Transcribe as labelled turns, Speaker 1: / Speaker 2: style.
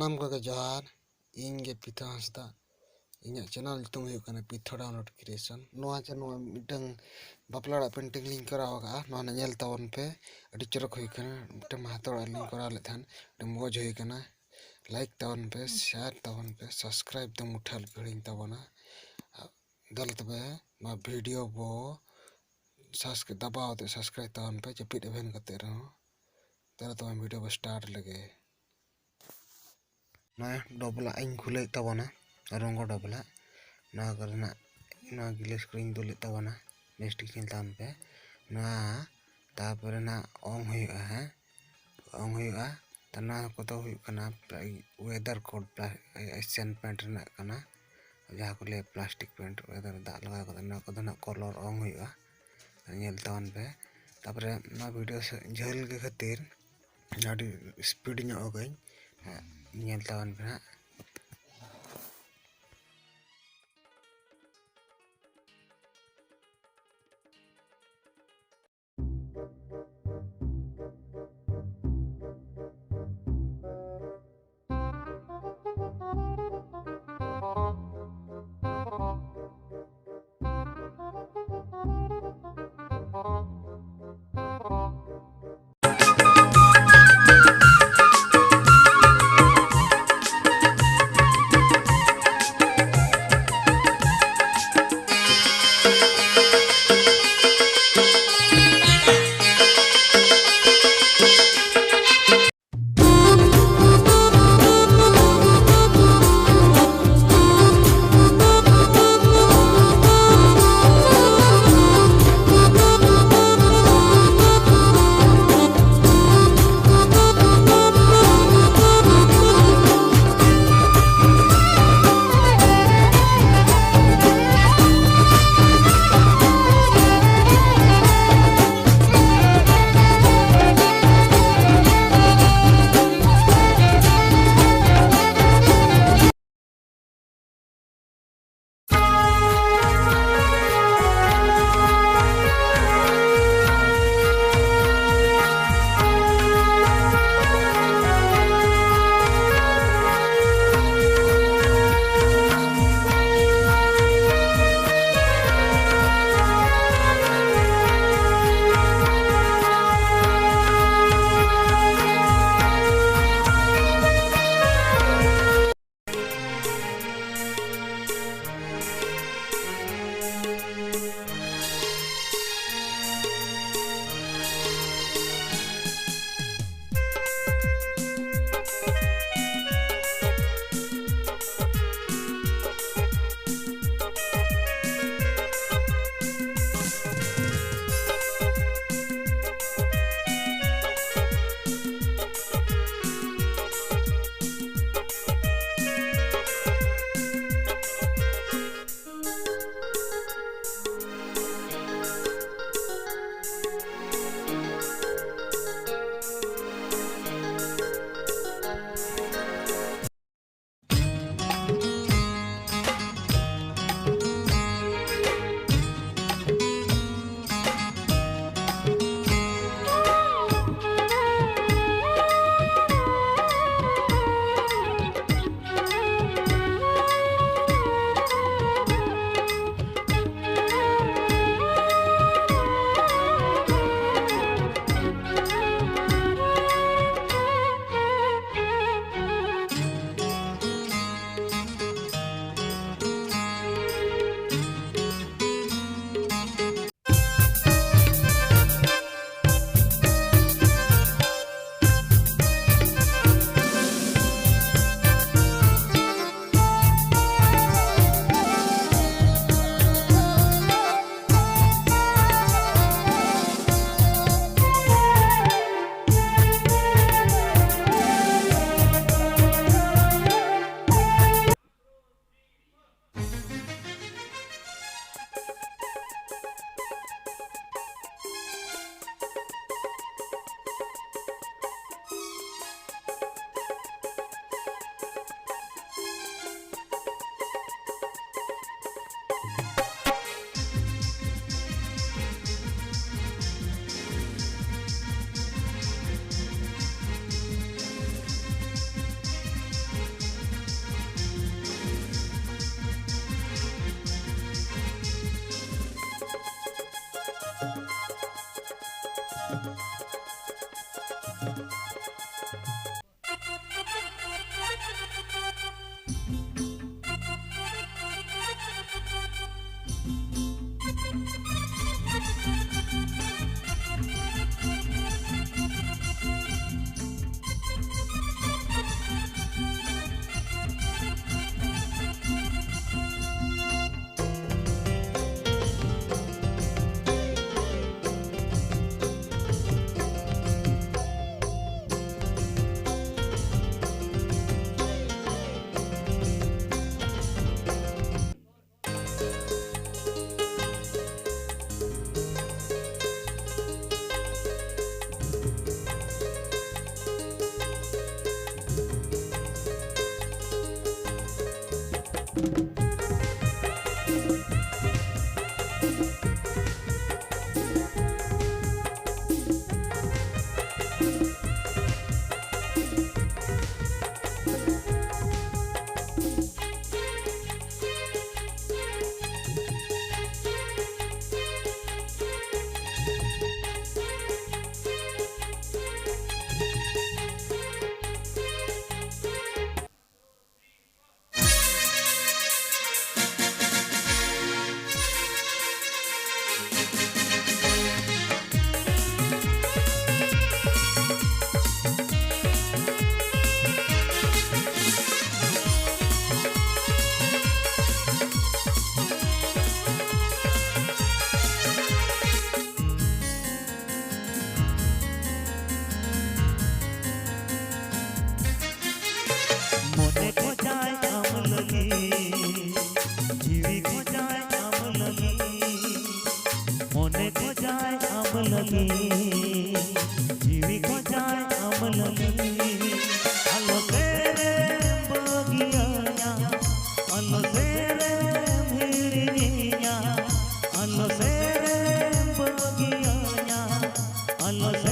Speaker 1: सानाम को जोहार इंगे पिथा हंसदा इन्या चैनल तुम हुई कने पिथा डाउनलोड क्रिएशन नोआ चे नोआ मिटंग बापला पेंटिंग लिंक कराव का नोआ नेल तावन पे अडी चरक हुई कने मिटंग हाथोड़ा लिंक करा ले थान मौज हुई कना लाइक तावन पे शेयर तावन पे सब्सक्राइब दम उठाल पेड़िंग तावना गलत बे मा वीडियो बो सब्सक्राइब दबाव ते सब्सक्राइब तावन पे जपिट एवेन कते रहो तेरा तो वीडियो को स्टार्ट लगे ना डबला इन खुले तबना रंगो डबला ना करना ना गिलास स्क्रीन दुले तबना नेक्स्ट किन तान पे ना तापर ना ऑन हुआ है ऑन हुआ तना को तो हुआ वेदर कोड एशियन पेंट ना कना जहाँ को ले प्लास्टिक पेंट वेदर दा लगा को ना को ना कलर ऑन हुआ नेल तान पे तापर ना वीडियो झल के खातिर नाडी स्पीड nya गई नेल तान पे
Speaker 2: जीवी को जाए अमलगी अलो तेरे बगिया अलो तेरे भिड़िया अलो तेरे बगिया अलो